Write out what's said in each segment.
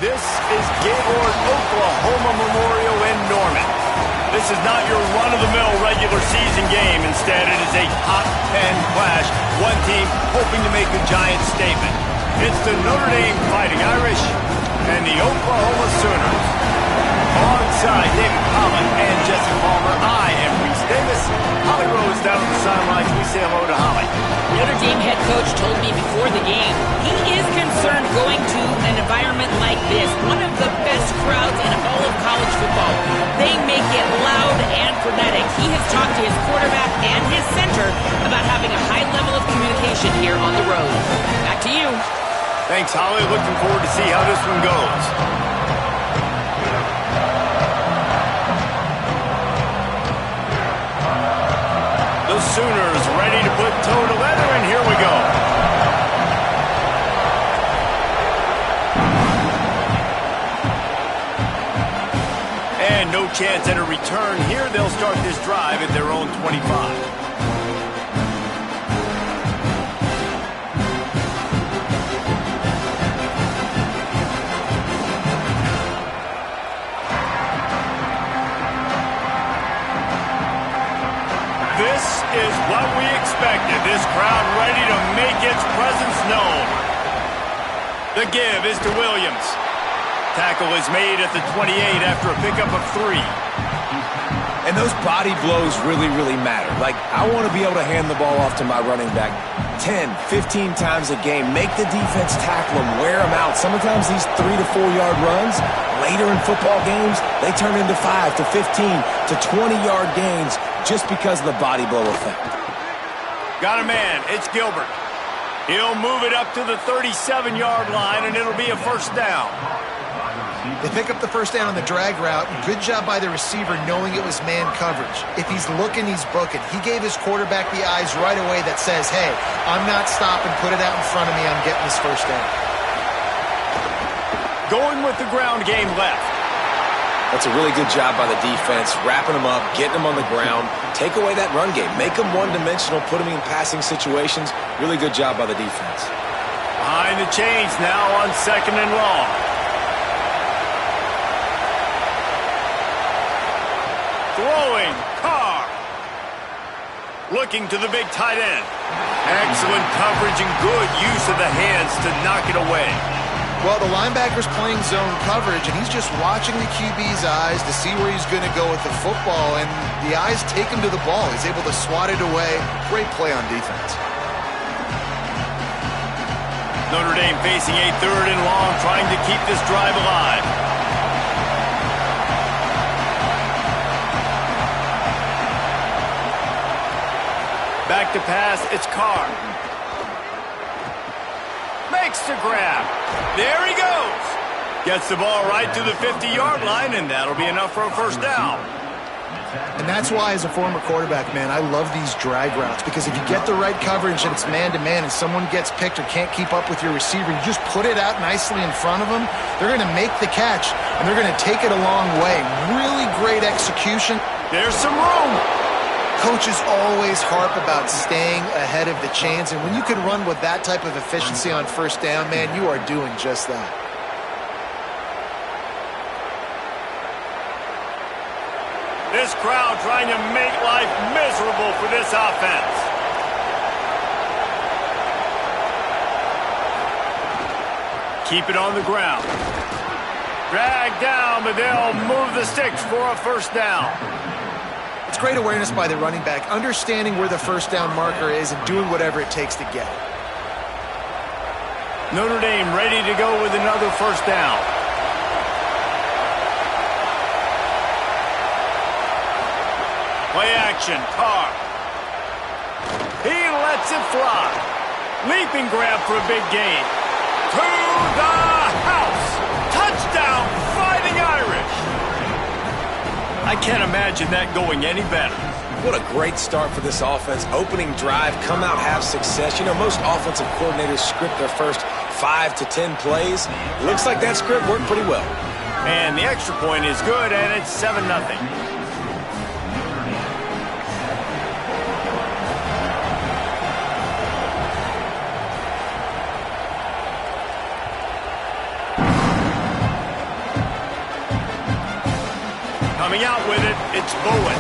This is Gaylord Oklahoma Memorial in Norman. This is not your run-of-the-mill regular season game. Instead, it is a top 10 clash. One team hoping to make a giant statement. It's the Notre Dame Fighting Irish and the Oklahoma Sooners. Alongside David Collin and Jesse Palmer, I am Reese Davis. Holly Rose down at the sidelines. We say hello to Holly. Notre Dame head coach told me before the game he is concerned going to an environment like this, one of the best crowds in all of college football. They make it loud and frenetic. He has talked to his quarterback and his center about having a high level of communication here on the road. Back to you. Thanks, Holly. Looking forward to see how this one goes. The Sooners ready to put toe to leather, and here we go. And no chance at a return here. They'll start this drive at their own 25. This is what we expected. This crowd ready to make its presence known. The give is to Williams. Tackle is made at the 28 after a pickup of 3. And those body blows really, really matter. Like, I want to be able to hand the ball off to my running back 10, 15 times a game. Make the defense tackle them, wear them out. Sometimes these 3 to 4 yard runs, later in football games, they turn into 5 to 15 to 20 yard gains just because of the body blow effect. Got a man. It's Gilbert. He'll move it up to the 37-yard line, and it'll be a first down. They pick up the first down on the drag route. Good job by the receiver knowing it was man coverage. If he's looking, he's booking. He gave his quarterback the eyes right away that says, hey, I'm not stopping. Put it out in front of me. I'm getting this first down. Going with the ground game left. That's a really good job by the defense, wrapping them up, getting them on the ground. Take away that run game. Make them one-dimensional, put them in passing situations. Really good job by the defense. Behind the chains now on 2nd and long. Throwing, Carr. Looking to the big tight end. Excellent coverage and good use of the hands to knock it away. Well, the linebacker's playing zone coverage, and he's just watching the QB's eyes to see where he's going to go with the football, and the eyes take him to the ball. He's able to swat it away. Great play on defense. Notre Dame facing a 3rd and long, trying to keep this drive alive. Back to pass, it's Carr. Makes the grab. There he goes. Gets the ball right to the 50-yard line, and that'll be enough for a first down. And that's why, as a former quarterback, man, I love these drag routes, because if you get the right coverage and it's man-to-man and someone gets picked or can't keep up with your receiver, you just put it out nicely in front of them, they're going to make the catch, and they're going to take it a long way. Really great execution. There's some room. Coaches always harp about staying ahead of the chains, and when you can run with that type of efficiency on first down, man, you are doing just that. This crowd trying to make life miserable for this offense. Keep it on the ground. Drag down, but they'll move the sticks for a first down. It's great awareness by the running back, understanding where the first down marker is and doing whatever it takes to get it. Notre Dame ready to go with another first down. Play action, Carr. He lets it fly. Leaping grab for a big gain. To the house. Touchdown, Fighting Irish. I can't imagine that going any better. What a great start for this offense. Opening drive, come out, have success. You know, most offensive coordinators script their first 5 to 10 plays. Looks like that script worked pretty well. And the extra point is good, and it's 7-0. Coming out with it, it's Bowen.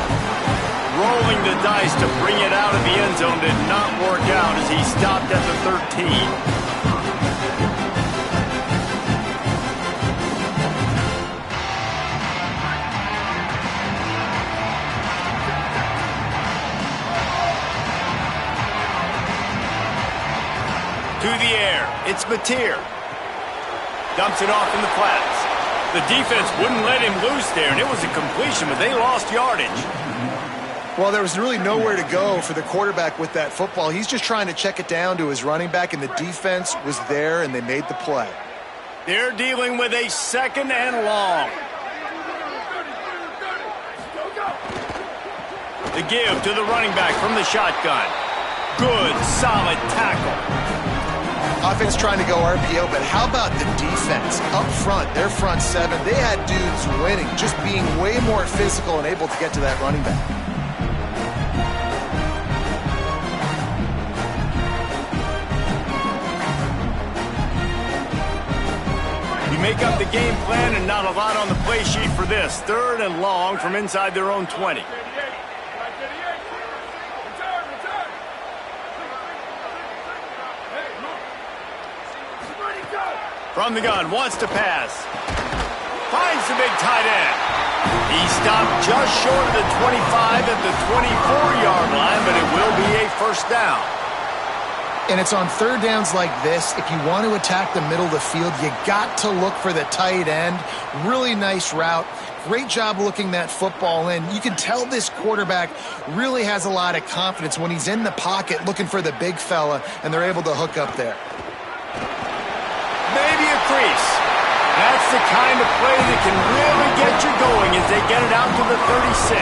Rolling the dice to bring it out of the end zone did not work out as he stopped at the 13. To the air, it's Notre. Dumps it off in the flats. The defense wouldn't let him loose there, and it was a completion, but they lost yardage. Well, there was really nowhere to go for the quarterback with that football. He's just trying to check it down to his running back, and the defense was there, and they made the play. They're dealing with a 2nd and long. The give to the running back from the shotgun. Good, solid tackle. Offense trying to go RPO, but how about the defense? Up front, their front 7, they had dudes winning, just being way more physical and able to get to that running back. You make up the game plan and not a lot on the play sheet for this. 3rd and long from inside their own 20. From the gun, wants to pass. Finds the big tight end. He stopped just short of the 25 at the 24-yard line, but it will be a 1st down. And it's on 3rd downs like this. If you want to attack the middle of the field, you got to look for the tight end. Really nice route. Great job looking that football in. You can tell this quarterback really has a lot of confidence when he's in the pocket looking for the big fella, and they're able to hook up there. Maybe a crease. That's the kind of play that can really get you going as they get it out to the 36.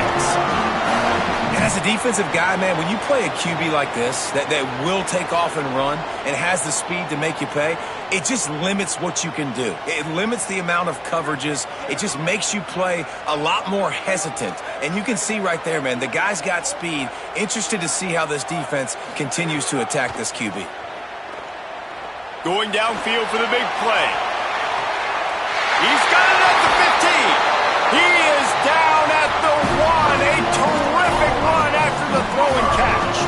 And as a defensive guy, man, when you play a QB like this that will take off and run and has the speed to make you pay, it just limits what you can do. It limits the amount of coverages. It just makes you play a lot more hesitant. And you can see right there, man, the guy's got speed. Interested to see how this defense continues to attack this QB. Going downfield for the big play. He's got it at the 15. He is down at the 1. A terrific run after the throw and catch.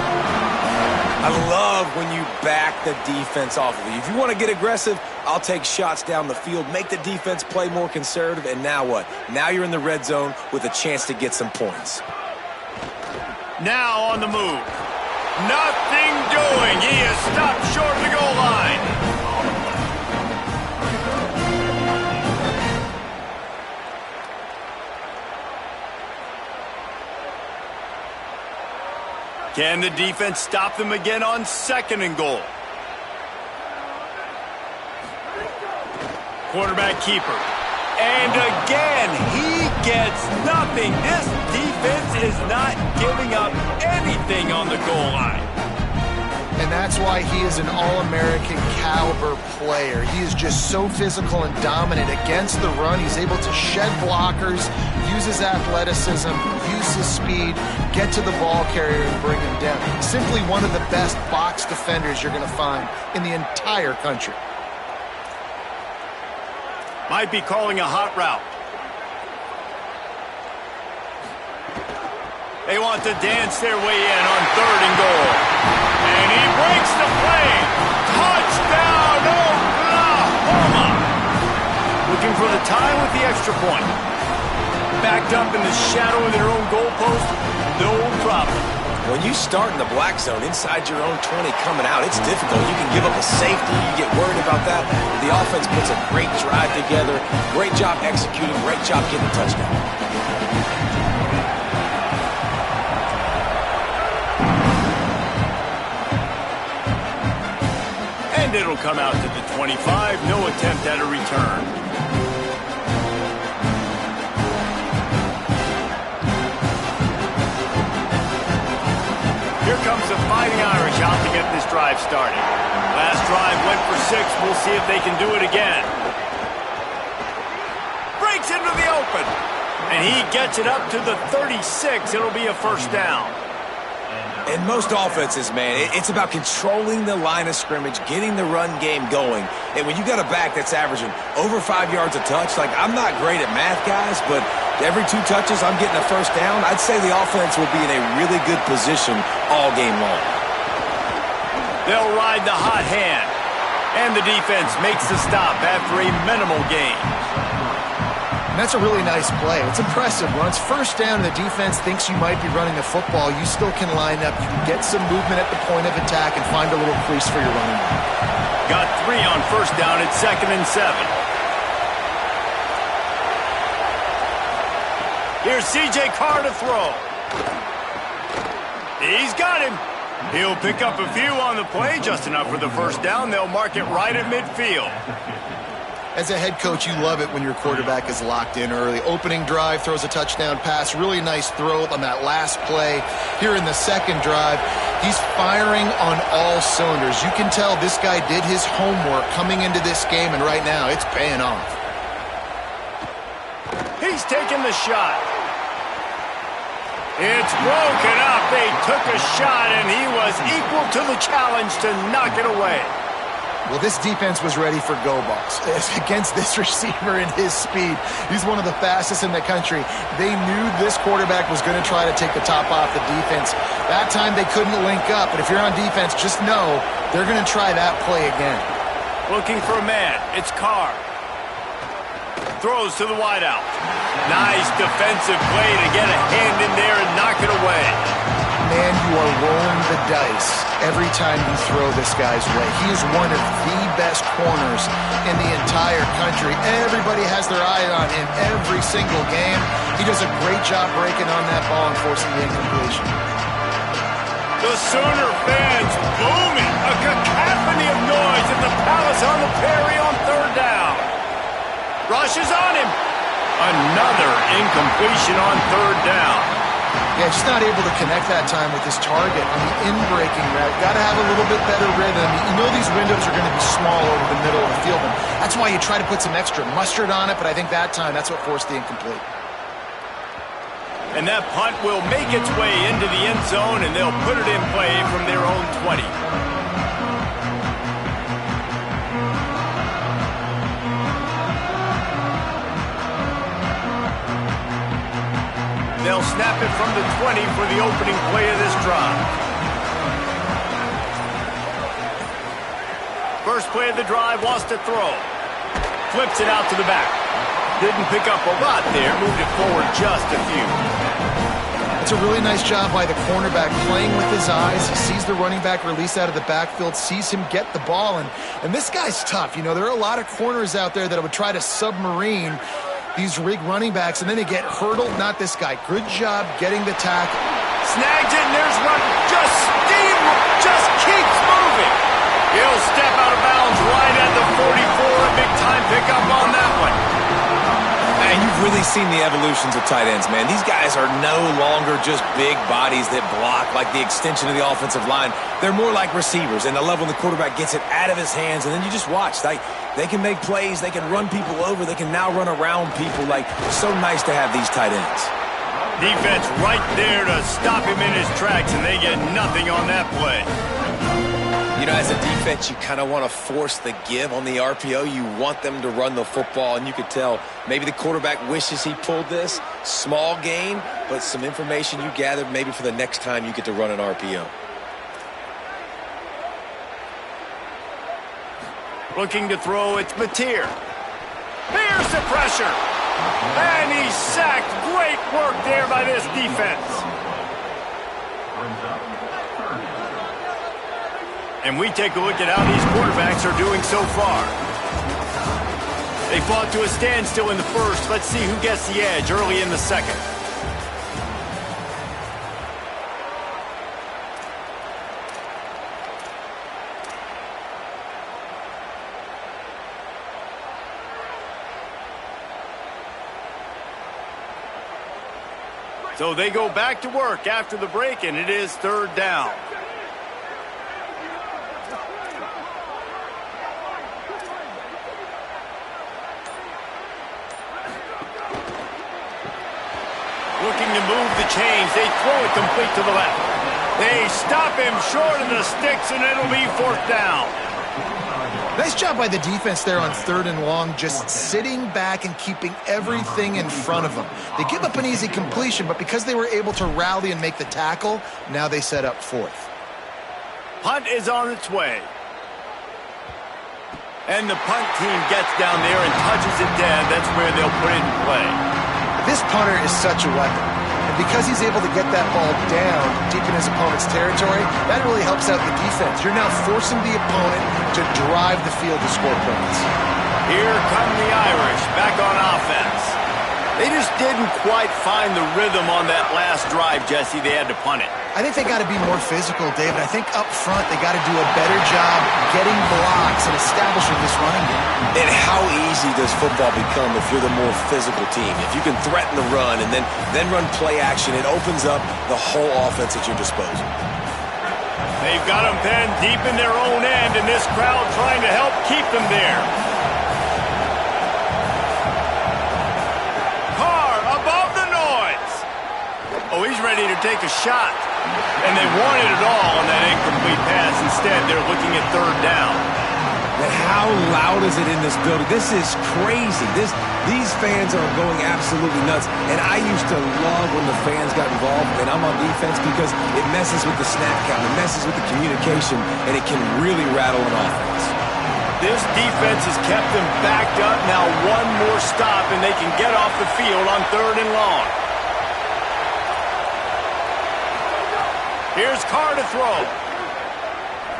I love when you back the defense off of you. If you want to get aggressive, I'll take shots down the field, make the defense play more conservative, and now what? Now you're in the red zone with a chance to get some points. Now on the move. Nothing doing. He is stopped short of the goal line. Can the defense stop them again on 2nd and goal? Quarterback keeper. And again, he gets nothing. This defense is not giving up anything on the goal line. And that's why he is an All-American caliber player. He is just so physical and dominant against the run. He's able to shed blockers, use his athleticism, use his speed, get to the ball carrier and bring him down. Simply one of the best box defenders you're going to find in the entire country. Might be calling a hot route. They want to dance their way in on 3rd and goal. And he breaks the play. Touchdown, Oklahoma! Looking for the tie with the extra point. Backed up in the shadow of their own goalpost, no problem. When you start in the black zone inside your own 20 coming out, it's difficult. You can give up a safety. You get worried about that. The offense puts a great drive together. Great job executing. Great job getting a touchdown. And it'll come out to the 25. No attempt at a return. Here comes the Fighting Irish out to get this drive started. Last drive went for 6. We'll see if they can do it again. Breaks into the open. And he gets it up to the 36. It'll be a 1st down. In most offenses, man, it's about controlling the line of scrimmage, getting the run game going. And when you got a back that's averaging over 5 yards a touch, like, I'm not great at math, guys, but Every 2 touches, I'm getting a first down. I'd say the offense will be in a really good position all game long. They'll ride the hot hand. And the defense makes the stop after a minimal gain. And that's a really nice play. It's impressive. When it's first down and the defense thinks you might be running the football, you still can line up. You can get some movement at the point of attack and find a little crease for your running back. Got 3 on first down at 2nd and 7. Here's C.J. Carr to throw. He's got him. He'll pick up a few on the play, just enough for the first down. They'll mark it right at midfield. As a head coach, you love it when your quarterback is locked in early. Opening drive, throws a touchdown pass. Really nice throw on that last play. Here in the second drive, he's firing on all cylinders. You can tell this guy did his homework coming into this game, and right now it's paying off. He's taking the shot. It's broken up. They took a shot, and he was equal to the challenge to knock it away. Well, this defense was ready for go balls. Against this receiver and his speed, he's one of the fastest in the country. They knew this quarterback was going to try to take the top off the defense. That time they couldn't link up, but if you're on defense, just know they're going to try that play again. Looking for a man. It's Carr. Throws to the wideout. Nice defensive play to get a hand in there and knock it away. Man, you are rolling the dice every time you throw this guy's way. He is one of the best corners in the entire country. Everybody has their eye on him every single game. He does a great job breaking on that ball and forcing the incompletion. The Sooner fans booming. A cacophony of noise at the Palace on the Prairie on 3rd down. Rushes on him. Another incompletion on 3rd down. Yeah, just not able to connect that time with his target on the in-breaking route. Got to have a little bit better rhythm. You know these windows are going to be small over the middle of the field, and that's why you try to put some extra mustard on it, but I think that time that's what forced the incomplete. And that punt will make its way into the end zone, and they'll put it in play from their own 20. They'll snap it from the 20 for the opening play of this drive. First play of the drive, lost a throw. Flips it out to the back. Didn't pick up a lot there, moved it forward just a few. It's a really nice job by the cornerback playing with his eyes. He sees the running back release out of the backfield, sees him get the ball, and this guy's tough. You know, there are a lot of corners out there that would try to submarine these rig running backs, and then they get hurdled. Not this guy. Good job getting the tackle. Snagged it, and there's one. Just keeps moving. He'll step out of bounds right at the 44. A big-time pickup on that one. And you've really seen the evolutions of tight ends, man. These guys are no longer just big bodies that block like the extension of the offensive line. They're more like receivers, and I love when the quarterback gets it out of his hands, and then you just watch. They can make plays. They can run people over. They can now run around people. So nice to have these tight ends. Defense right there to stop him in his tracks, and they get nothing on that play. You know, as a defense, you kind of want to force the give on the RPO. You want them to run the football, and you could tell maybe the quarterback wishes he pulled this. Small gain, but some information you gathered maybe for the next time you get to run an RPO. Looking to throw, it's Mateer. Here's the pressure. And he's sacked. Great work there by this defense. And we take a look at how these quarterbacks are doing so far. They fought to a standstill in the first. Let's see who gets the edge early in the second. So they go back to work after the break, and it is 3rd down. Looking to move the chains. They throw it complete to the left. They stop him short of the sticks, and it'll be 4th down. Nice job by the defense there on 3rd and long, just sitting back and keeping everything in front of them. They give up an easy completion, but because they were able to rally and make the tackle, now they set up 4th. Punt is on its way. And the punt team gets down there and touches it dead. That's where they'll put it in play. This punter is such a weapon. And because he's able to get that ball down deep in his opponent's territory, that really helps out the defense. You're now forcing the opponent to drive the field to score points. Here come the Irish back on offense. They just didn't quite find the rhythm on that last drive, Jesse. They had to punt it. I think they got to be more physical, David. I think up front they got to do a better job getting blocks and establishing this running game. And how easy does football become if you're the more physical team? If you can threaten the run and then run play action, it opens up the whole offense at your disposal. They've got them pinned deep in their own end, and this crowd trying to help keep them there. Carr above the noise. Oh, he's ready to take a shot. And they wanted it all on that incomplete pass. Instead, they're looking at 3rd down. But how loud is it in this building? This is crazy. These fans are going absolutely nuts. And I used to love when the fans got involved, and I'm on defense, because it messes with the snap count, it messes with the communication, and it can really rattle an offense. This defense has kept them backed up. Now one more stop, and they can get off the field on 3rd and long. Here's Carr to throw.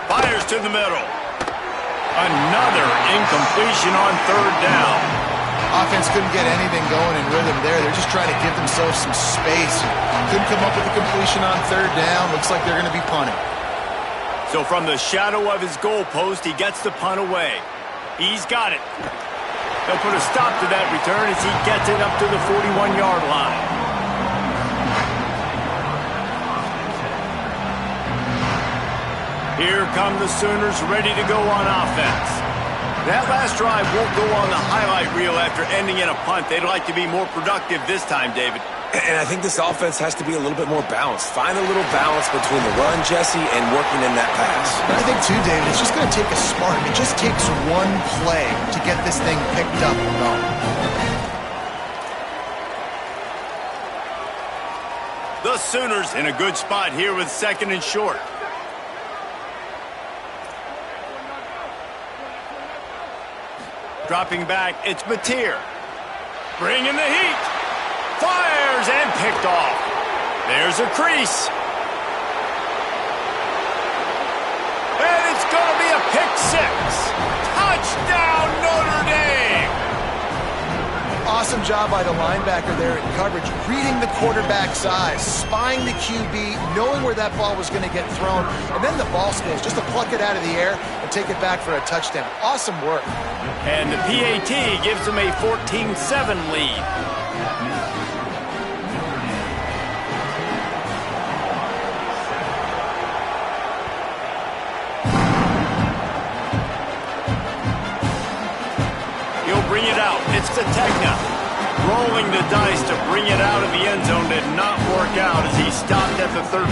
Fires to the middle. Another incompletion on 3rd down. Offense couldn't get anything going in rhythm there. They're just trying to give themselves some space. Couldn't come up with a completion on 3rd down. Looks like they're going to be punting. So from the shadow of his goalpost, he gets the punt away. He's got it. They'll put a stop to that return as he gets it up to the 41-yard line. Here come the Sooners ready to go on offense. That last drive won't go on the highlight reel after ending in a punt. They'd like to be more productive this time, David. And I think this offense has to be a little bit more balanced. Find a little balance between the run, Jesse, and working in that pass. But I think, too, David, it's just going to take a spark. It just takes one play to get this thing picked up and going. The Sooners in a good spot here with 2nd and short. Dropping back, it's Notre. Bringing the heat. Fires and picked off. There's a crease. And it's going to be a pick 6. Touchdown, Notre Dame. Awesome job by the linebacker there in coverage, reading the quarterback's eyes, spying the QB, knowing where that ball was going to get thrown, and then the ball skills, just to pluck it out of the air and take it back for a touchdown. Awesome work. And the PAT gives them a 14-7 lead. He'll bring it out. It's the Tegna. Rolling the dice to bring it out of the end zone did not work out as he stopped at the 13.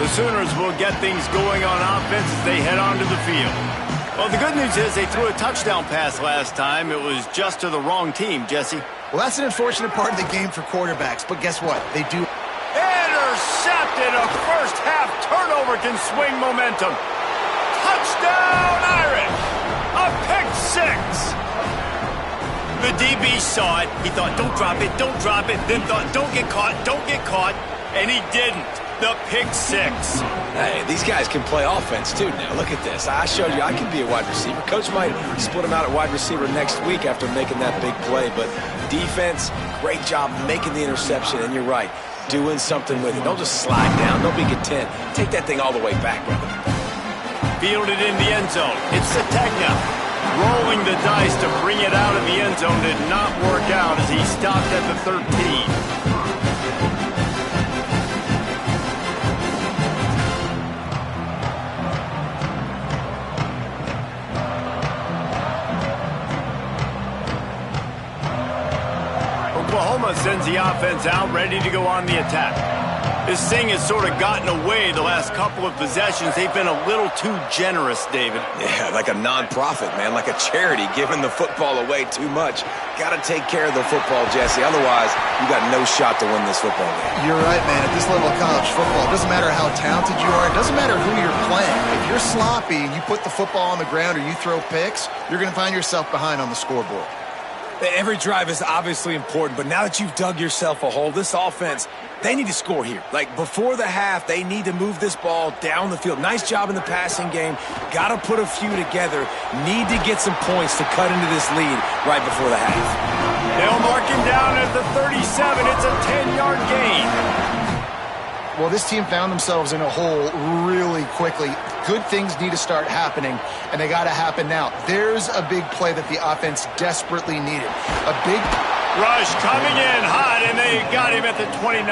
The Sooners will get things going on offense as they head onto the field. Well, the good news is they threw a touchdown pass last time. It was just to the wrong team, Jesse. Well, that's an unfortunate part of the game for quarterbacks, but guess what? They do. Intercepted. A first-half turnover can swing momentum. Touchdown, Irish! A pick 6! The DB saw it. He thought, don't drop it, then thought, don't get caught, and he didn't. The pick 6. Hey, these guys can play offense too now. Look at this. I showed you I can be a wide receiver. Coach might split him out at wide receiver next week after making that big play, but defense, great job making the interception, and you're right, doing something with it. Don't just slide down. Don't be content. Take that thing all the way back, brother. Fielded in the end zone. It's the Tegna. Rolling the dice to bring it out of the end zone did not work out as he stopped at the 13. Oklahoma sends the offense out, ready to go on the attack. This thing has sort of gotten away the last couple of possessions. They've been a little too generous, David. Yeah, like a non-profit, man, like a charity, giving the football away too much. Got to take care of the football, Jesse. Otherwise, you got no shot to win this football game. You're right, man. At this level of college football, it doesn't matter how talented you are. It doesn't matter who you're playing. If you're sloppy and you put the football on the ground or you throw picks, you're going to find yourself behind on the scoreboard. Every drive is obviously important, but now that you've dug yourself a hole, this offense, they need to score here. Like, before the half, they need to move this ball down the field. Nice job in the passing game. Got to put a few together. Need to get some points to cut into this lead right before the half. They'll mark him down at the 37. It's a 10-yard gain. Well, this team found themselves in a hole really quickly. Good things need to start happening, and they got to happen now. There's a big play that the offense desperately needed. A big rush coming in hot, and they got him at the 29.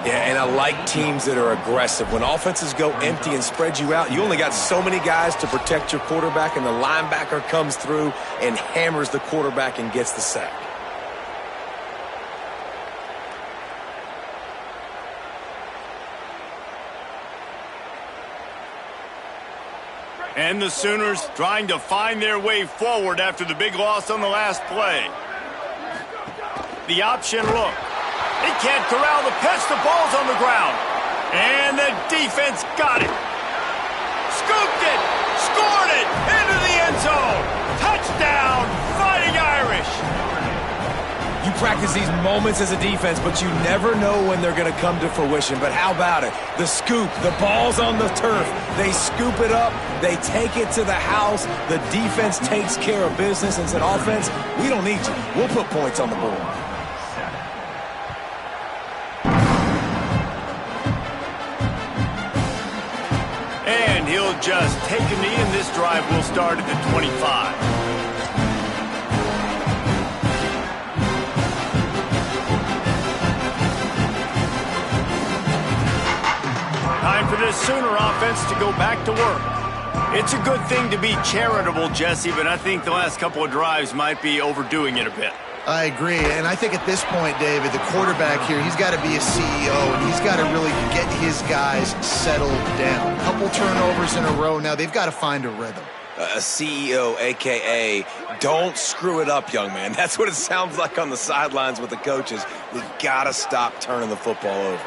Yeah, and I like teams that are aggressive. When offenses go empty and spread you out, you only got so many guys to protect your quarterback, and the linebacker comes through and hammers the quarterback and gets the sack. And the Sooners trying to find their way forward after the big loss on the last play. The option look. He can't corral the pitch. The ball's on the ground. And the defense got it. Scooped it. Scored it. Into the end zone. Touchdown, Fighting Irish. You practice these moments as a defense, but you never know when they're going to come to fruition. But how about it? The scoop, the ball's on the turf. They scoop it up. They take it to the house. The defense takes care of business and said, offense, we don't need you. We'll put points on the board. And he'll just take a knee, and this drive will start at the 25. Time for this Sooner offense to go back to work. It's a good thing to be charitable, Jesse, but I think the last couple of drives might be overdoing it a bit. I agree, and I think at this point, David, the quarterback here, he's got to be a CEO, and he's got to really get his guys settled down. A couple turnovers in a row now. They've got to find a rhythm. A CEO, a.k.a. don't screw it up, young man. That's what it sounds like on the sidelines with the coaches. We got to stop turning the football over.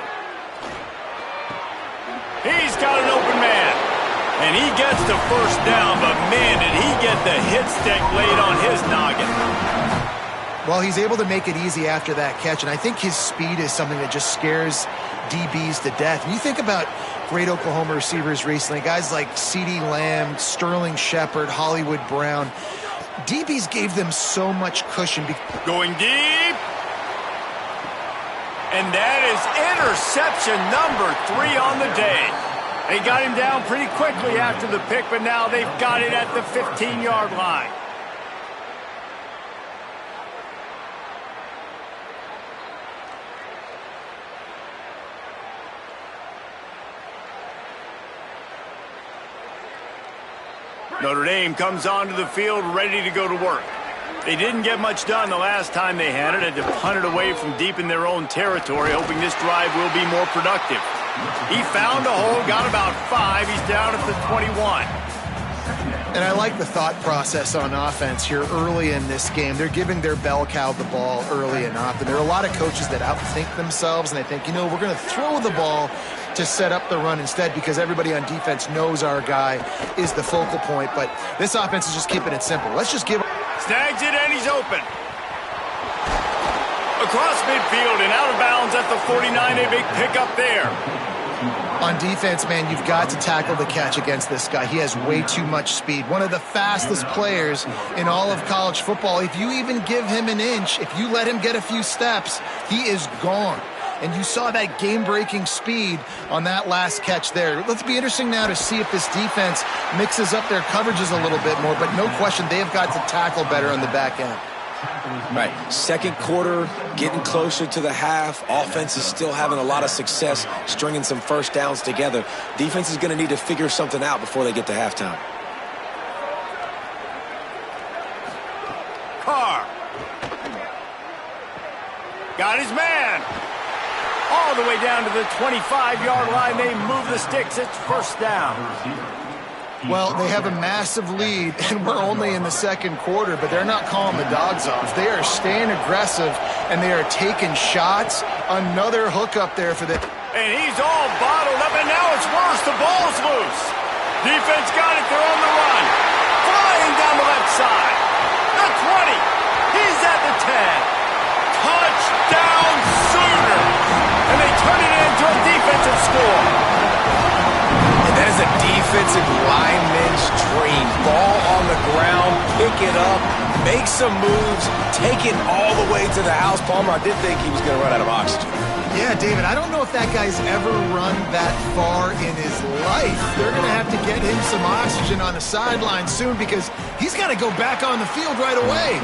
He's got an open man, and he gets the first down, but man, did he get the hit stick laid on his noggin. Well, he's able to make it easy after that catch, and I think his speed is something that just scares DBs to death. When you think about great Oklahoma receivers recently, guys like CeeDee Lamb, Sterling Shepard, Hollywood Brown, DBs gave them so much cushion. Going deep. And that is interception number 3 on the day. They got him down pretty quickly after the pick, but now they've got it at the 15-yard line. Notre Dame comes onto the field ready to go to work. They didn't get much done the last time they had it. Had to punt it away from deep in their own territory, hoping this drive will be more productive. He found a hole, got about 5. He's down at the 21. And I like the thought process on offense here early in this game. They're giving their bell cow the ball early and often. There are a lot of coaches that outthink themselves, and they think, you know, we're going to throw the ball to set up the run instead because everybody on defense knows our guy is the focal point. But this offense is just keeping it simple. Let's just give... Snags it, and he's open. Across midfield and out of bounds at the 49. A big pickup there. On defense, man, you've got to tackle the catch against this guy. He has way too much speed. One of the fastest players in all of college football. If you even give him an inch, if you let him get a few steps, he is gone. And you saw that game-breaking speed on that last catch there. Let's be interesting now to see if this defense mixes up their coverages a little bit more. But no question, they have got to tackle better on the back end. Right. Second quarter, getting closer to the half. Offense is still having a lot of success stringing some first downs together. Defense is going to need to figure something out before they get to halftime. Carr. Got his man. All the way down to the 25-yard line. They move the sticks. It's first down. Well, they have a massive lead, and we're only in the second quarter, but they're not calling the dogs off. They are staying aggressive, and they are taking shots. Another hook up there for the... And he's all bottled up, and now it's worse. The ball's loose. Defense got it. They're on the run. Flying down the left side. The 20. He's at the 10. Touchdown Sooners. And they turn it into a defensive score. And that is a defensive lineman's dream. Ball on the ground, pick it up, make some moves, take it all the way to the house. Palmer, I did think he was going to run out of oxygen. Yeah, David, I don't know if that guy's ever run that far in his life. They're going to have to get him some oxygen on the sideline soon because he's got to go back on the field right away.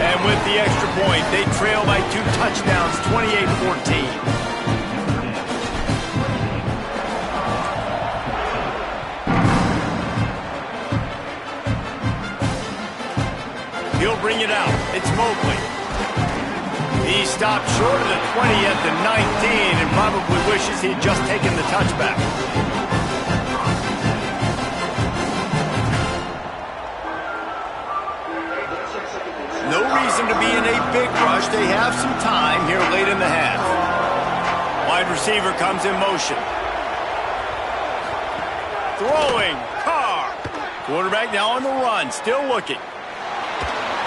And with the extra point, they trail by 2 touchdowns, 28-14. He'll bring it out. It's Mobley. He stopped short of the 20 at the 19 and probably wishes he had just taken the touchback. No reason to be in a big rush. They have some time here late in the half. Wide receiver comes in motion. Throwing. Carr. Quarterback now on the run. Still looking.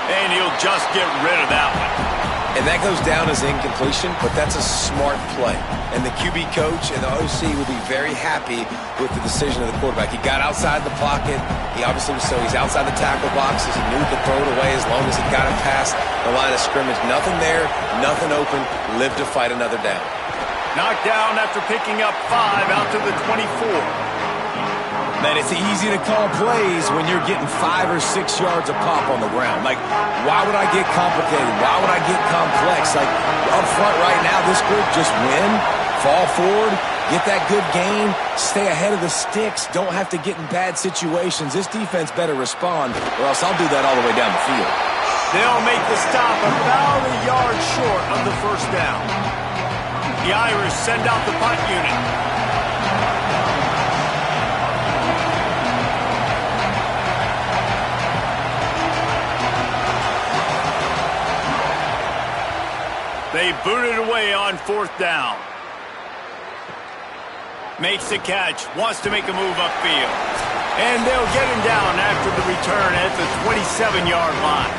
And he'll just get rid of that one. And that goes down as incompletion, but that's a smart play. And the QB coach and the OC will be very happy with the decision of the quarterback. He got outside the pocket. He obviously was he's outside the tackle boxes. He knew to throw it away as long as he got it past the line of scrimmage. Nothing there, nothing open. Live to fight another down. Knocked down after picking up 5 out to the 24. Man, it's easy to call plays when you're getting 5 or 6 yards of pop on the ground. Like, why would I get complicated? Why would I get complex? Like, up front right now, this group just win, fall forward, get that good gain, stay ahead of the sticks, don't have to get in bad situations. This defense better respond, or else I'll do that all the way down the field. They'll make the stop about a yard short of the first down. The Irish send out the punt unit. They boot it away on 4th down. Makes the catch, wants to make a move upfield. And they'll get him down after the return at the 27-yard line.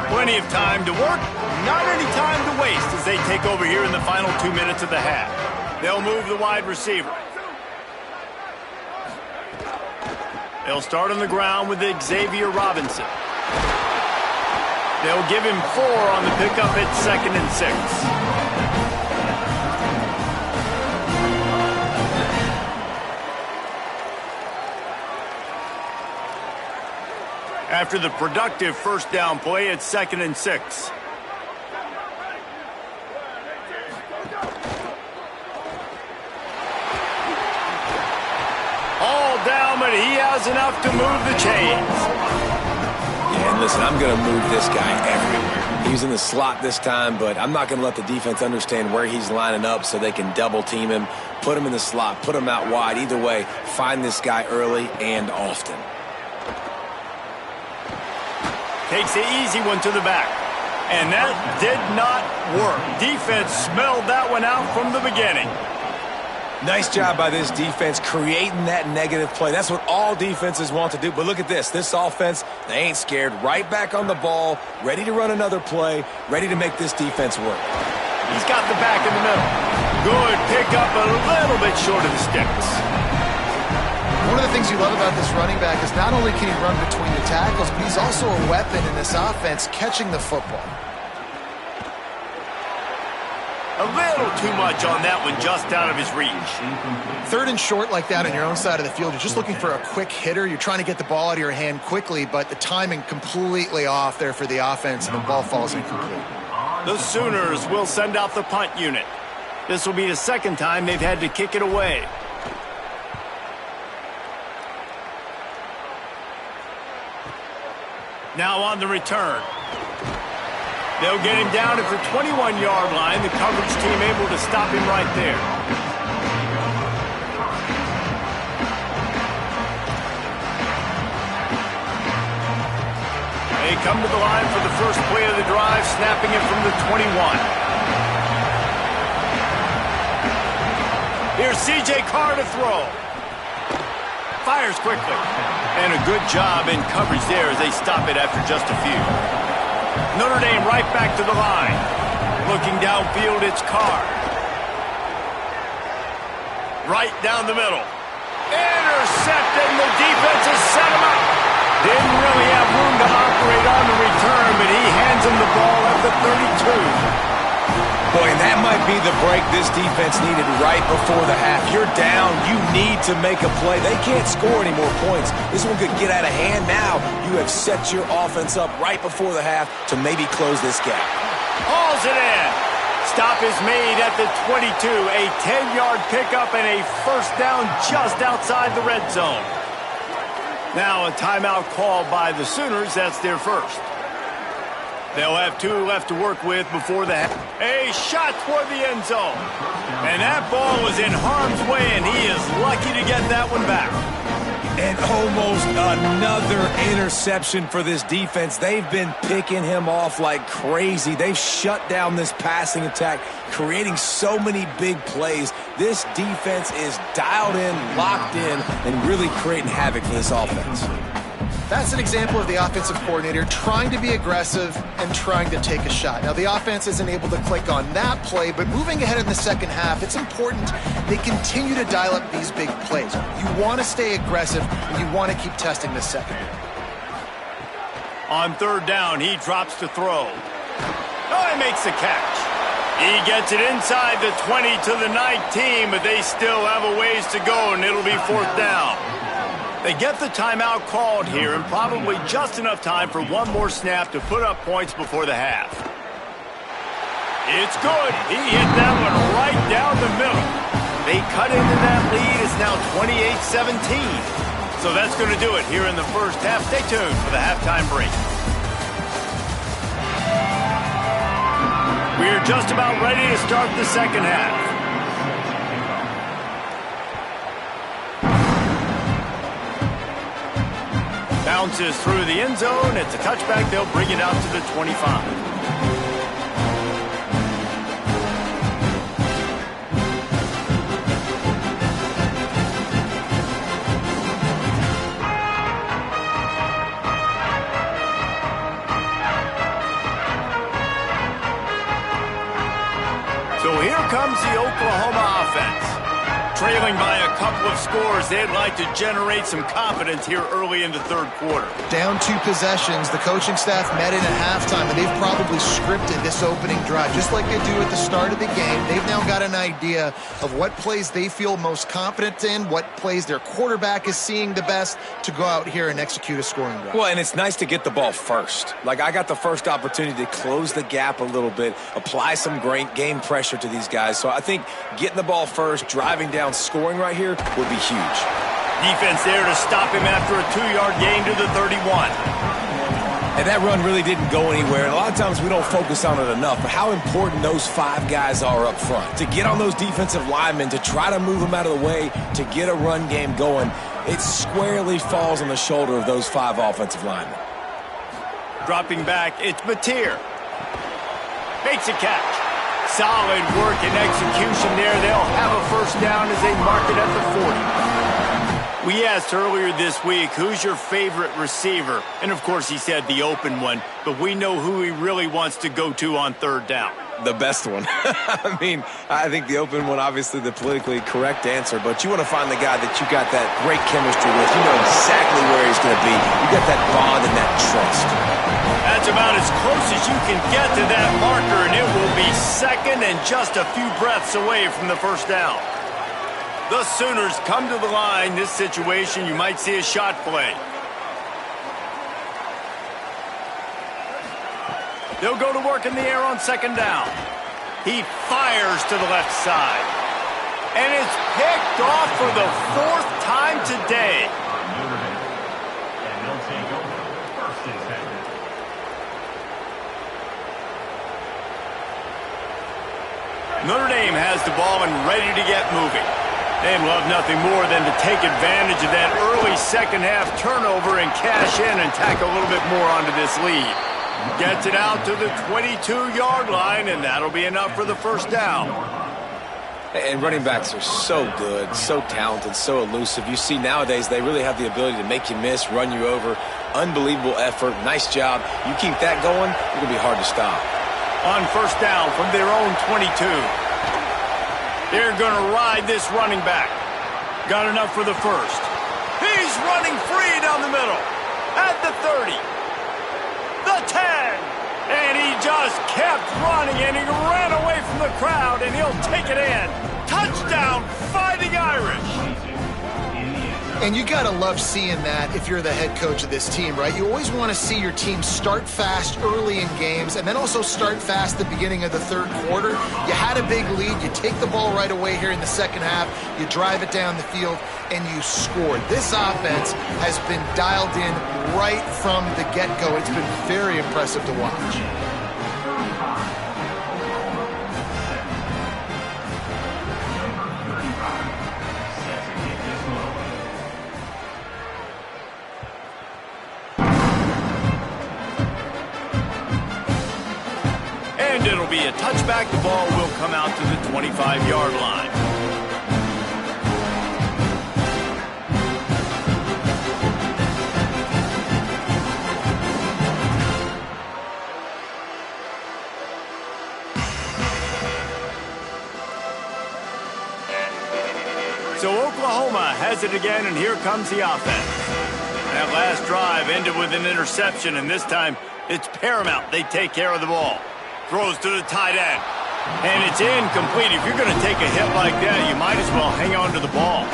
Plenty of time to work, not any time to waste as they take over here in the final 2 minutes of the half. They'll move the wide receiver. They'll start on the ground with Xavier Robinson. They'll give him 4 on the pickup at 2nd and 6. After the productive first down play, it's 2nd and 6. Down, but he has enough to move the chains. Yeah, and listen, I'm going to move this guy everywhere. He's in the slot this time, but I'm not going to let the defense understand where he's lining up so they can double team him, put him in the slot, put him out wide. Either way, find this guy early and often. Takes the easy one to the back. And that did not work. Defense smelled that one out from the beginning. Nice job by this defense creating that negative play. That's what all defenses want to do. But look at this. This offense, they ain't scared. Right back on the ball, ready to run another play, ready to make this defense work. He's got the back in the middle. Good pick up a little bit short of the sticks. One of the things you love about this running back is not only can he run between the tackles, but he's also a weapon in this offense catching the football. A little too much on that one, just out of his reach. 3rd and short like that on your own side of the field. You're just looking for a quick hitter. You're trying to get the ball out of your hand quickly, but the timing completely off there for the offense, and the ball falls incomplete. The Sooners will send out the punt unit. This will be the 2nd time they've had to kick it away. Now on the return. They'll get him down at the 21-yard line. The coverage team able to stop him right there. They come to the line for the first play of the drive, snapping it from the 21. Here's C.J. Carr to throw. Fires quickly. And a good job in coverage there as they stop it after just a few. Notre Dame right back to the line. Looking downfield, it's Carr. Right down the middle. Intercepted, and the defense has set him up. Didn't really have room to operate on the return, but he hands him the ball at the 32. Boy, and that might be the break this defense needed right before the half. You're down. You need to make a play. They can't score any more points. This one could get out of hand now. You have set your offense up right before the half to maybe close this gap. Hauls it in. Stop is made at the 22. A 10-yard pickup and a first down just outside the red zone. Now a timeout called by the Sooners. That's their first. They'll have 2 left to work with before the half. A shot toward the end zone. And that ball was in harm's way, and he is lucky to get that one back. And almost another interception for this defense. They've been picking him off like crazy. They've shut down this passing attack, creating so many big plays. This defense is dialed in, locked in, and really creating havoc for this offense. That's an example of the offensive coordinator trying to be aggressive and trying to take a shot. Now, the offense isn't able to click on that play, but moving ahead in the second half, it's important they continue to dial up these big plays. You want to stay aggressive, and you want to keep testing this secondary. On third down, he drops to throw. Oh, he makes the catch. He gets it inside the 20 to the 19, but they still have a ways to go, and it'll be fourth down. They get the timeout called here, and probably just enough time for one more snap to put up points before the half. It's good. He hit that one right down the middle. They cut into that lead. It's now 28-17. So that's going to do it here in the first half. Stay tuned for the halftime break. We're just about ready to start the second half. Bounces through the end zone. It's a touchback. They'll bring it out to the 25. So here comes the Oklahoma offense. Trailing by a couple of scores, they'd like to generate some confidence here early in the third quarter. Down 2 possessions, the coaching staff met in at halftime, and they've probably scripted this opening drive. Just like they do at the start of the game, they've now got an idea of what plays they feel most confident in, what plays their quarterback is seeing the best to go out here and execute a scoring drive. Well, and it's nice to get the ball first. Like, I got the first opportunity to close the gap a little bit, apply some great game pressure to these guys. So I think getting the ball first, driving down, scoring right here would be huge. Defense there to stop him after a 2-yard gain to the 31. And that run really didn't go anywhere. And a lot of times we don't focus on it enough, but how important those 5 guys are up front. To get on those defensive linemen, to try to move them out of the way, to get a run game going, it squarely falls on the shoulder of those 5 offensive linemen. Dropping back, it's Mateer. Makes a catch. Solid work and execution there. They'll have a first down as they mark it at the 40. We asked earlier this week, who's your favorite receiver? And, of course, he said the open one, but we know who he really wants to go to on third down. The best one. I mean, I think the open one, obviously the politically correct answer, but you want to find the guy that you got that great chemistry with. You know exactly where he's going to be. You got that bond and that trust. That's about as close as you can get to that marker, and it will be second and just a few breaths away from the first down. The Sooners come to the line. This situation, you might see a shot play. They'll go to work in the air on second down. He fires to the left side. And it's picked off for the 4th time today. Notre Dame has the ball and ready to get moving. They'd love nothing more than to take advantage of that early second-half turnover and cash in and tack a little bit more onto this lead. Gets it out to the 22-yard line, and that'll be enough for the first down. And running backs are so good, so talented, so elusive. You see nowadays they really have the ability to make you miss, run you over. Unbelievable effort. Nice job. You keep that going, it'll be hard to stop. On first down from their own 22. They're going to ride this running back. Got enough for the first. He's running free down the middle. At the 30. The 10. And he just kept running, and he ran away from the crowd, and he'll take it in. Touchdown, Fighting Irish. And you got to love seeing that if you're the head coach of this team, right? You always want to see your team start fast early in games and then also start fast at the beginning of the third quarter. You had a big lead. You take the ball right away here in the second half. You drive it down the field, and you scored. This offense has been dialed in right from the get-go. It's been very impressive to watch. It'll be a touchback. The ball will come out to the 25-yard line. So Oklahoma has it again, and here comes the offense. That last drive ended with an interception, and this time it's paramount. They take care of the ball. Throws to the tight end. And it's incomplete. If you're going to take a hit like that, you might as well hang on to the ball.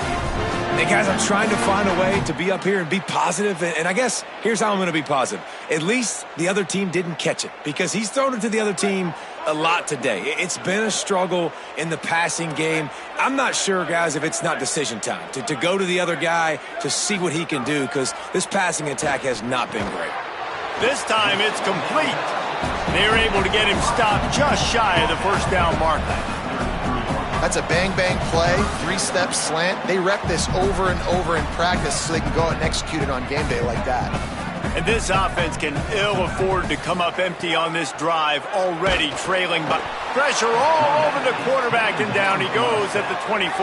Hey, guys, I'm trying to find a way to be up here and be positive, and I guess here's how I'm going to be positive. At least the other team didn't catch it, because he's thrown it to the other team a lot today. It's been a struggle in the passing game. I'm not sure, guys, if it's not decision time, to go to the other guy to see what he can do, because this passing attack has not been great. This time it's complete. They were able to get him stopped just shy of the first down marker. That's a bang-bang play, three-step slant. They rep this over and over in practice so they can go out and execute it on game day like that. And this offense can ill afford to come up empty on this drive, already trailing by pressure all over the quarterback, and down he goes at the 24.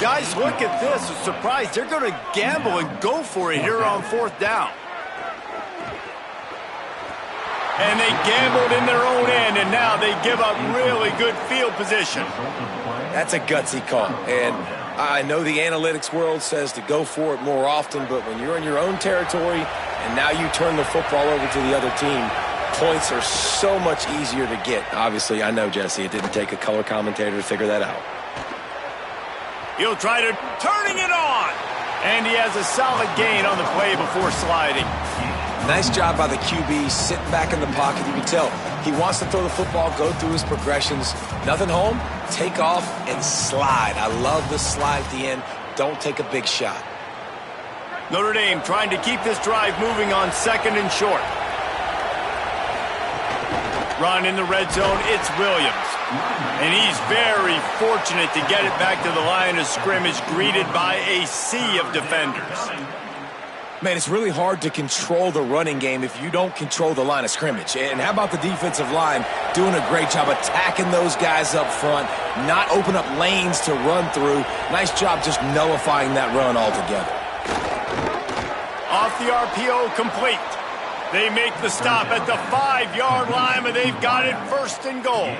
Guys, look at this. A surprise. They're going to gamble and go for it here on fourth down. And they gambled in their own end, and now they give up really good field position. That's a gutsy call, and I know the analytics world says to go for it more often, but when you're in your own territory and now you turn the football over to the other team, points are so much easier to get. Obviously, I know, Jesse, it didn't take a color commentator to figure that out. He'll try to turning it on, and he has a solid gain on the play before sliding. Nice job by the QB, sitting back in the pocket. You can tell he wants to throw the football, go through his progressions. Nothing home, take off, and slide. I love the slide at the end. Don't take a big shot. Notre Dame trying to keep this drive moving on second and short. Run in the red zone, it's Williams. And he's very fortunate to get it back to the line of scrimmage, greeted by a sea of defenders. Man, it's really hard to control the running game if you don't control the line of scrimmage. And how about the defensive line doing a great job attacking those guys up front, not open up lanes to run through. Nice job just nullifying that run altogether. Off the RPO, complete. They make the stop at the 5-yard line, but they've got it first and goal.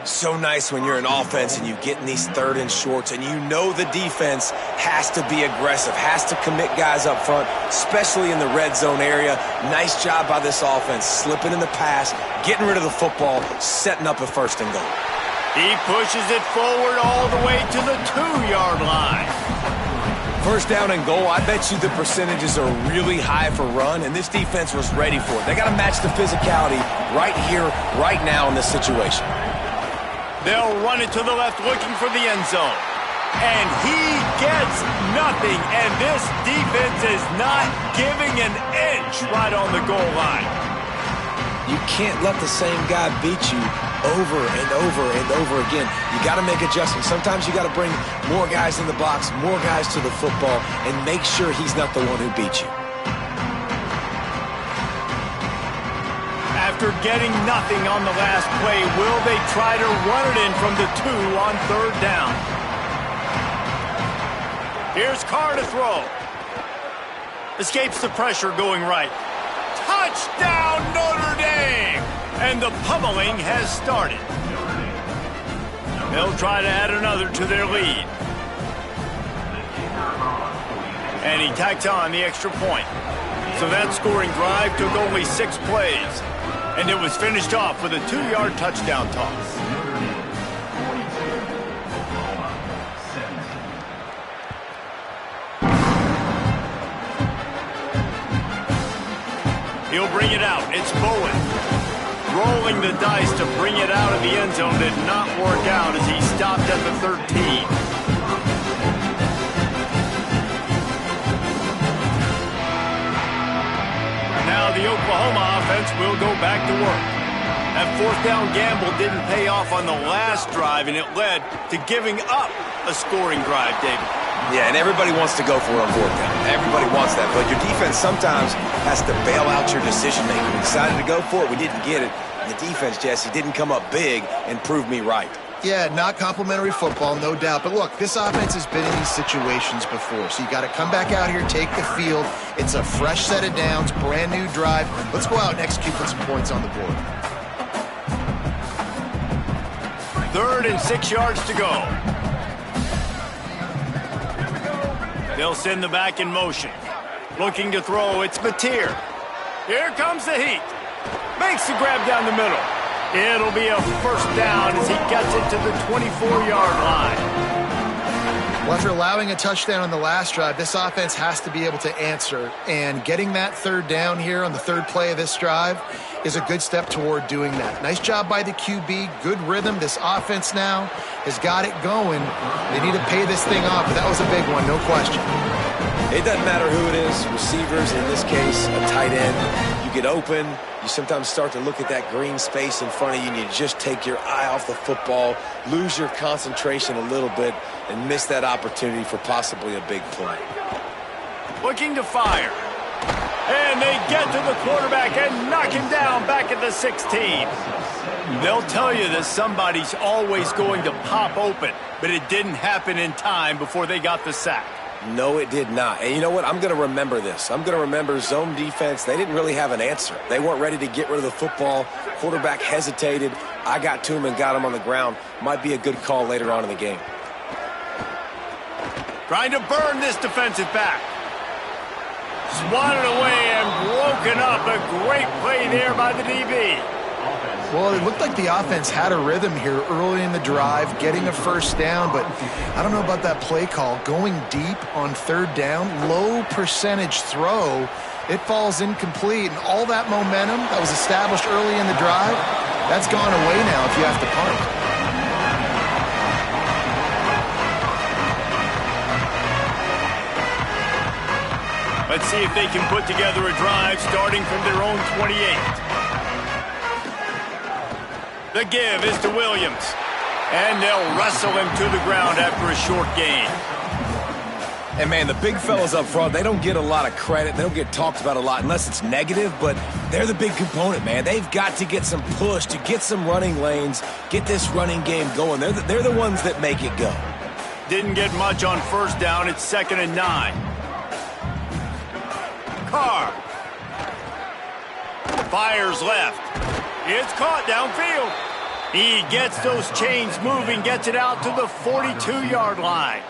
So nice when you're an offense and you get in these third and shorts and you know the defense has to be aggressive, has to commit guys up front, especially in the red zone area. Nice job by this offense, slipping in the pass, getting rid of the football, setting up a first and goal. He pushes it forward all the way to the 2-yard line. First down and goal, I bet you the percentages are really high for run, and this defense was ready for it. They got to match the physicality right here, right now in this situation. They'll run it to the left looking for the end zone. And he gets nothing, and this defense is not giving an inch right on the goal line. You can't let the same guy beat you over and over and over again. You got to make adjustments. Sometimes you got to bring more guys in the box, more guys to the football, and make sure he's not the one who beat you. After getting nothing on the last play, will they try to run it in from the 2 on 3rd down? Here's Carr to throw. Escapes the pressure going right. Touchdown, Notre Dame! And the pummeling has started. They'll try to add another to their lead. And he tacked on the extra point. So that scoring drive took only 6 plays. And it was finished off with a 2-yard touchdown toss. He'll bring it out. It's Bowen. Rolling the dice to bring it out of the end zone did not work out as he stopped at the 13. Now the Oklahoma offense will go back to work. That 4th down gamble didn't pay off on the last drive, and it led to giving up a scoring drive, David. Yeah, and everybody wants to go for it on 4th down. Everybody wants that, but your defense sometimes has to bail out your decision-making. We decided to go for it. We didn't get it. And the defense, Jesse, didn't come up big and prove me right. Yeah, not complimentary football, no doubt. But look, this offense has been in these situations before. So you got to come back out here, take the field. It's a fresh set of downs, brand new drive. Let's go out and execute with some points on the board. 3rd and 6 yards to go. They'll send the back in motion. Looking to throw, it's Mateer. Here comes the heat. Makes the grab down the middle. It'll be a 1st down as he gets it to the 24-yard line. Well, after allowing a touchdown on the last drive, this offense has to be able to answer. And getting that 3rd down here on the 3rd play of this drive is a good step toward doing that. Nice job by the QB. Good rhythm. This offense now has got it going. They need to pay this thing off, but that was a big one, no question. It doesn't matter who it is, receivers, in this case, a tight end. You get open, you sometimes start to look at that green space in front of you, and you just take your eye off the football, lose your concentration a little bit, and miss that opportunity for possibly a big play. Looking to fire. And they get to the quarterback and knock him down back at the 16. They'll tell you that somebody's always going to pop open, but it didn't happen in time before they got the sack. No, it did not. And you know what? I'm going to remember this. I'm going to remember zone defense. They didn't really have an answer. They weren't ready to get rid of the football. Quarterback hesitated. I got to him and got him on the ground. Might be a good call later on in the game. Trying to burn this defensive back. Swatted away and broken up. A great play there by the DB. Well, it looked like the offense had a rhythm here early in the drive, getting a 1st down, but I don't know about that play call. Going deep on 3rd down, low percentage throw, it falls incomplete, and all that momentum that was established early in the drive, that's gone away now if you have to punt. Let's see if they can put together a drive starting from their own 28. The give is to Williams. And they'll wrestle him to the ground after a short gain. And, man, the big fellas up front, they don't get a lot of credit. They don't get talked about a lot unless it's negative, but they're the big component, man. They've got to get some push to get some running lanes, get this running game going. They're the ones that make it go. Didn't get much on 1st down. It's 2nd and 9. Carr. Fires left. It's caught downfield. He gets those chains moving, gets it out to the 42-yard line.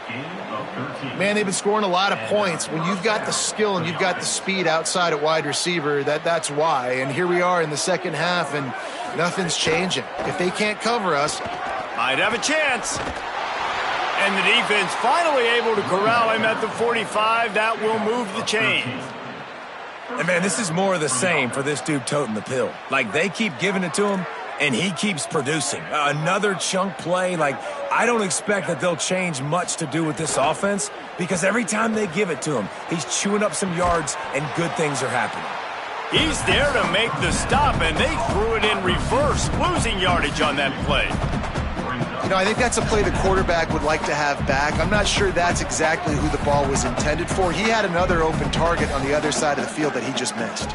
Man, they've been scoring a lot of points. When you've got the skill and you've got the speed outside at wide receiver, that's why. And here we are in the 2nd half, and nothing's changing. If they can't cover us, might have a chance. And the defense finally able to corral him at the 45. That will move the chains. And, man, this is more of the same for this dude toting the pill. Like, they keep giving it to him, and he keeps producing. Another chunk play. Like, I don't expect that they'll change much to do with this offense because every time they give it to him, he's chewing up some yards and good things are happening. He's there to make the stop, and they threw it in reverse, losing yardage on that play. You know, I think that's a play the quarterback would like to have back. I'm not sure that's exactly who the ball was intended for. He had another open target on the other side of the field that he just missed.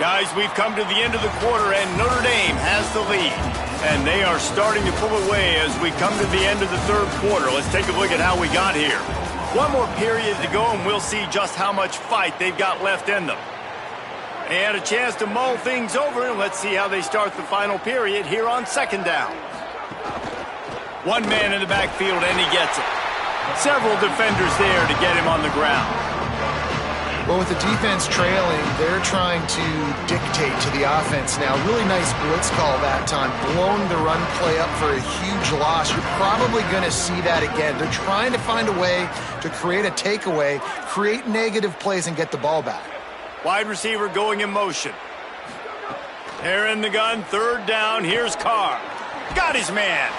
Guys, we've come to the end of the quarter, and Notre Dame has the lead. And they are starting to pull away as we come to the end of the third quarter. Let's take a look at how we got here. One more period to go, and we'll see just how much fight they've got left in them. And a chance to mull things over, and let's see how they start the final period here on second down. One man in the backfield, and he gets it. Several defenders there to get him on the ground. Well, with the defense trailing, they're trying to dictate to the offense now. Really nice blitz call that time. Blowing the run play up for a huge loss. You're probably going to see that again. They're trying to find a way to create a takeaway, create negative plays, and get the ball back. Wide receiver going in motion. They're in the gun, third down. Here's Carr. Got his man.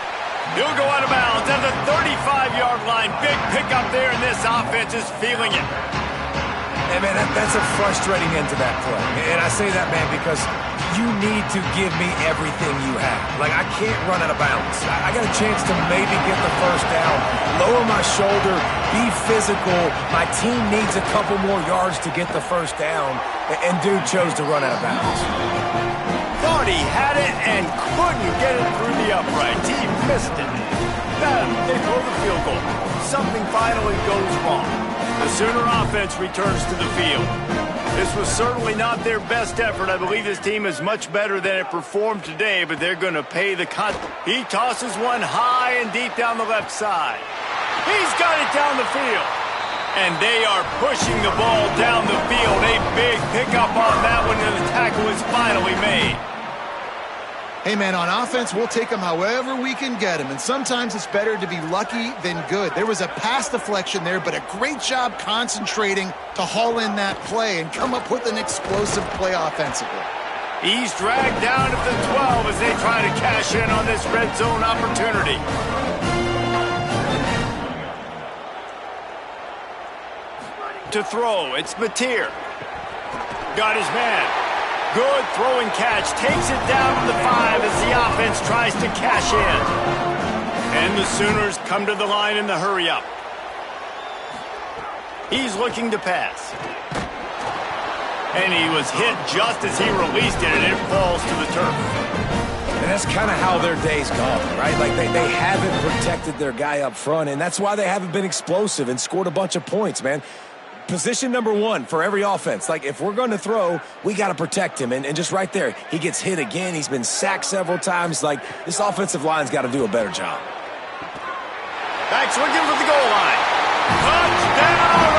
He'll go out of bounds at the 35-yard line. Big pickup there, and this offense is feeling it. Hey, man, that's a frustrating end to that play. And I say that, man, because you need to give me everything you have. Like, I can't run out of bounds. I got a chance to maybe get the first down, lower my shoulder, be physical. My team needs a couple more yards to get the first down, and dude chose to run out of bounds. Thought he had it and couldn't get it through the uprights. He missed it. Then they throw the field goal. Something finally goes wrong. The Sooner offense returns to the field. This was certainly not their best effort. I believe this team is much better than it performed today, but they're going to pay the cost. He tosses one high and deep down the left side. He's got it down the field. And they are pushing the ball down the field. A big pickup on that one, and the tackle is finally made. Hey, man, on offense, we'll take them however we can get them. And sometimes it's better to be lucky than good. There was a pass deflection there, but a great job concentrating to haul in that play and come up with an explosive play offensively. He's dragged down at the 12 as they try to cash in on this red zone opportunity. To throw, it's Notre. Got his man. Good throwing catch. Takes it down to the 5 as the offense tries to cash in. And the Sooners come to the line in the hurry-up. He's looking to pass. And he was hit just as he released it, and it falls to the turf. And that's kind of how their day's gone, right? Like, they haven't protected their guy up front, and that's why they haven't been explosive and scored a bunch of points, man. Position number one for every offense. Like, if we're going to throw, we got to protect him. And just right there, he gets hit again. He's been sacked several times. Like, this offensive line's got to do a better job. Backs looking for the goal line. Touchdown,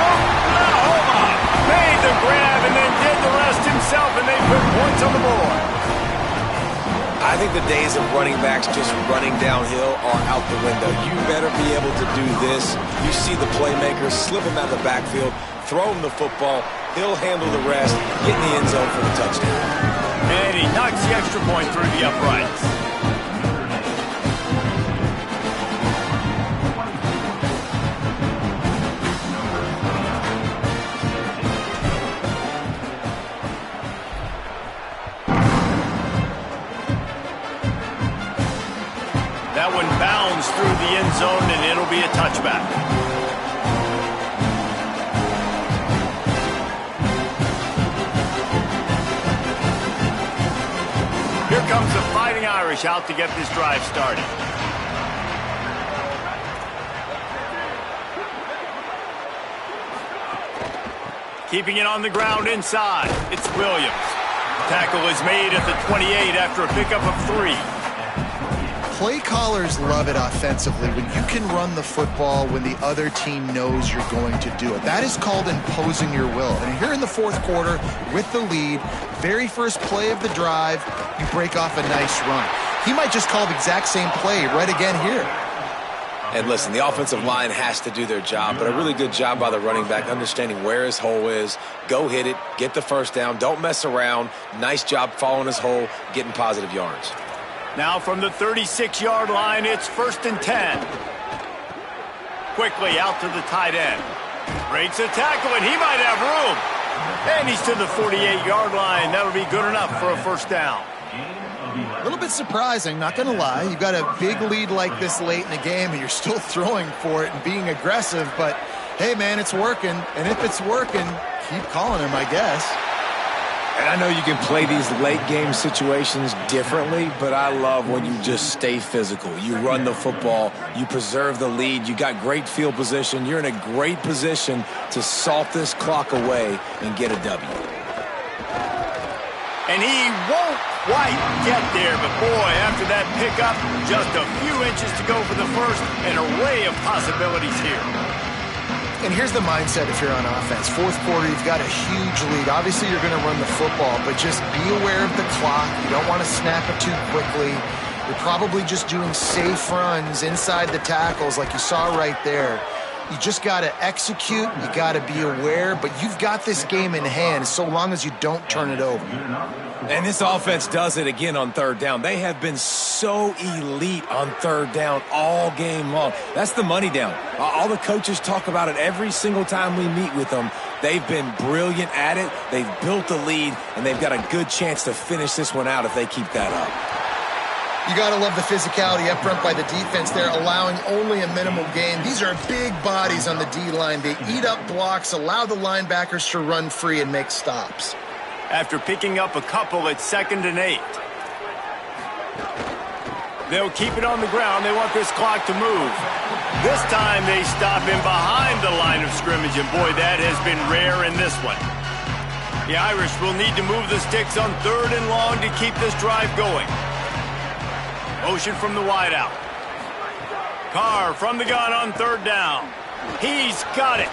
Oklahoma. Made the grab and then did the rest himself, and they put points on the board. I think the days of running backs just running downhill are out the window. You better be able to do this. You see the playmakers, slip him out of the backfield, throw him the football, he'll handle the rest, get in the end zone for the touchdown. And he knocks the extra point through the uprights. That one bounds through the end zone, and it'll be a touchback. Here comes the Fighting Irish out to get this drive started. Keeping it on the ground inside. It's Williams. Tackle is made at the 28 after a pickup of 3. Play callers love it offensively when you can run the football when the other team knows you're going to do it. That is called imposing your will. And here in the fourth quarter, with the lead, very first play of the drive, you break off a nice run. He might just call the exact same play right again here. And listen, the offensive line has to do their job, but a really good job by the running back understanding where his hole is. Go hit it, get the first down, don't mess around. Nice job following his hole, getting positive yards. Now from the 36-yard line, it's 1st and 10. Quickly out to the tight end. Breaks a tackle, and he might have room. And he's to the 48-yard line. That'll be good enough for a first down. A little bit surprising, not going to lie. You've got a big lead like this late in the game, and you're still throwing for it and being aggressive. But, hey, man, it's working. And if it's working, keep calling him, I guess. And I know you can play these late-game situations differently, but I love when you just stay physical. You run the football. You preserve the lead. You got great field position. You're in a great position to salt this clock away and get a W. And he won't quite get there, but boy, after that pickup, just a few inches to go for the first, an array of possibilities here. And here's the mindset if you're on offense. Fourth quarter, you've got a huge lead. Obviously, you're going to run the football, but just be aware of the clock. You don't want to snap it too quickly. You're probably just doing safe runs inside the tackles like you saw right there. You just got to execute. You got to be aware, but you've got this game in hand so long as you don't turn it over. And this offense does it again on third down. They have been so elite on third down all game long. That's the money down. All the coaches talk about it every single time we meet with them. They've been brilliant at it. They've built the lead, and they've got a good chance to finish this one out if they keep that up. You got to love the physicality up front by the defense there, allowing only a minimal gain. These are big bodies on the D-line. They eat up blocks, allow the linebackers to run free and make stops. After picking up a couple at 2nd and 8. They'll keep it on the ground. They want this clock to move. This time they stop him behind the line of scrimmage, and boy, that has been rare in this one. The Irish will need to move the sticks on 3rd and long to keep this drive going. Motion from the wideout. Carr from the gun on 3rd down. He's got it.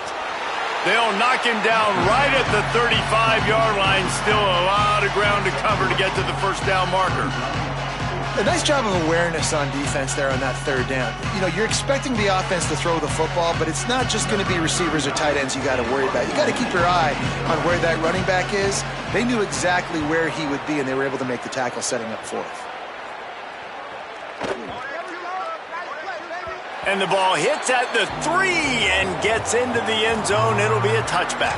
They'll knock him down right at the 35-yard line. Still a lot of ground to cover to get to the first down marker. A nice job of awareness on defense there on that 3rd down. You know, you're expecting the offense to throw the football, but it's not just going to be receivers or tight ends you got to worry about. You got to keep your eye on where that running back is. They knew exactly where he would be, and they were able to make the tackle setting up 4th. And the ball hits at the 3 and gets into the end zone. It'll be a touchback.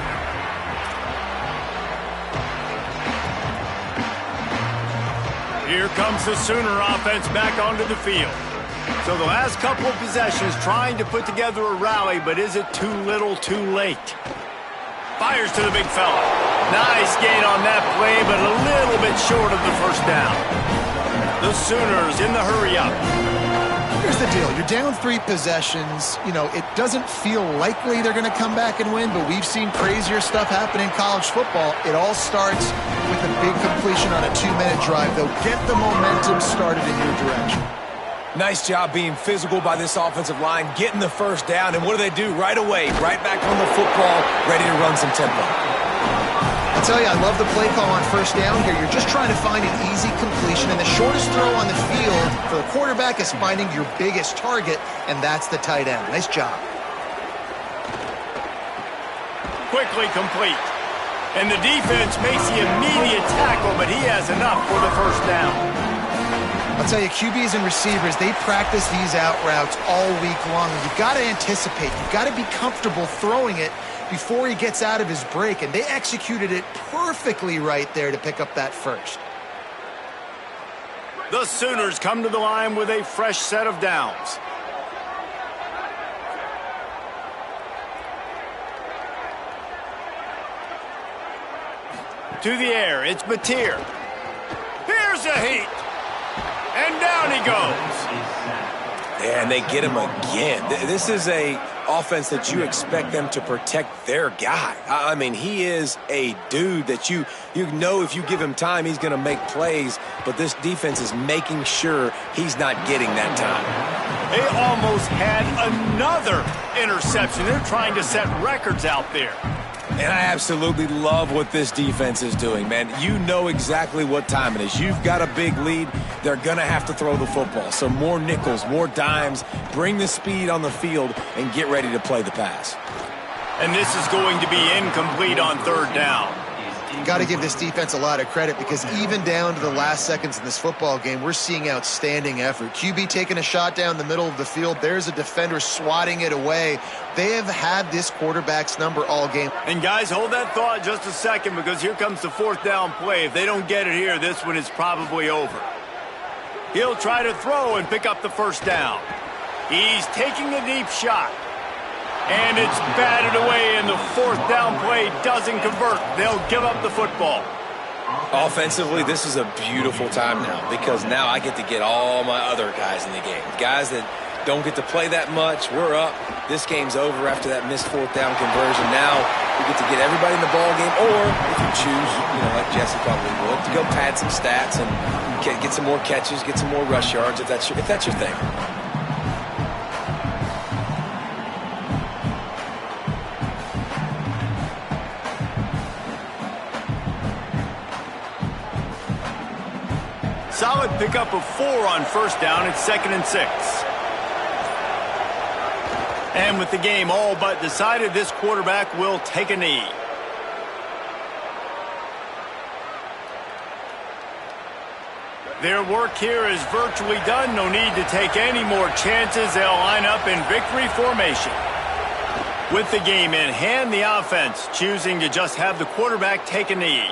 Here comes the Sooner offense back onto the field. So the last couple of possessions trying to put together a rally, but is it too little too late? Fires to the big fella. Nice gain on that play, but a little bit short of the first down. The Sooners in the hurry-up. Here's the deal. You're down 3 possessions. You know, it doesn't feel likely they're going to come back and win, but we've seen crazier stuff happen in college football. It all starts with a big completion on a 2-minute drive. They'll get the momentum started in your direction. Nice job being physical by this offensive line, getting the first down, and what do? Right away, right back on the football, ready to run some tempo. I tell you, I love the play call on first down here. You're just trying to find an easy completion, and the shortest throw on the field for the quarterback is finding your biggest target, and that's the tight end. Nice job. Quickly complete. And the defense makes the immediate tackle, but he has enough for the first down. I'll tell you, QBs and receivers, they practice these out routes all week long. You've got to anticipate. You've got to be comfortable throwing it before he gets out of his break, and they executed it perfectly right there to pick up that first. The Sooners come to the line with a fresh set of downs. To the air, it's Batir. Here's a heat. And down he goes. Yeah, and they get him again. This is a offense that you expect them to protect their guy. I mean, he is a dude that you know if you give him time, he's going to make plays, but this defense is making sure he's not getting that time. They almost had another interception. They're trying to set records out there. And I absolutely love what this defense is doing, man. You know exactly what time it is. You've got a big lead. They're going to have to throw the football. So more nickels, more dimes, bring the speed on the field, and get ready to play the pass. And this is going to be incomplete on 3rd down. Got to give this defense a lot of credit because even down to the last seconds in this football game, we're seeing outstanding effort. QB taking a shot down the middle of the field. There's a defender swatting it away. They have had this quarterback's number all game. And guys, hold that thought just a second because here comes the fourth down play. If they don't get it here, this one is probably over. He'll try to throw and pick up the first down. He's taking a deep shot. And it's batted away, and the fourth down play doesn't convert. They'll give up the football. Offensively, this is a beautiful time now because now I get to get all my other guys in the game. Guys that don't get to play that much, we're up. This game's over after that missed fourth down conversion. Now we get to get everybody in the ball game, or if you choose, like Jesse probably would, to go pad some stats and get some more catches, get some more rush yards if that's your thing. Solid pickup of 4 on first down. It's 2nd and 6. And with the game all but decided, this quarterback will take a knee. Their work here is virtually done. No need to take any more chances. They'll line up in victory formation. With the game in hand, the offense choosing to just have the quarterback take a knee.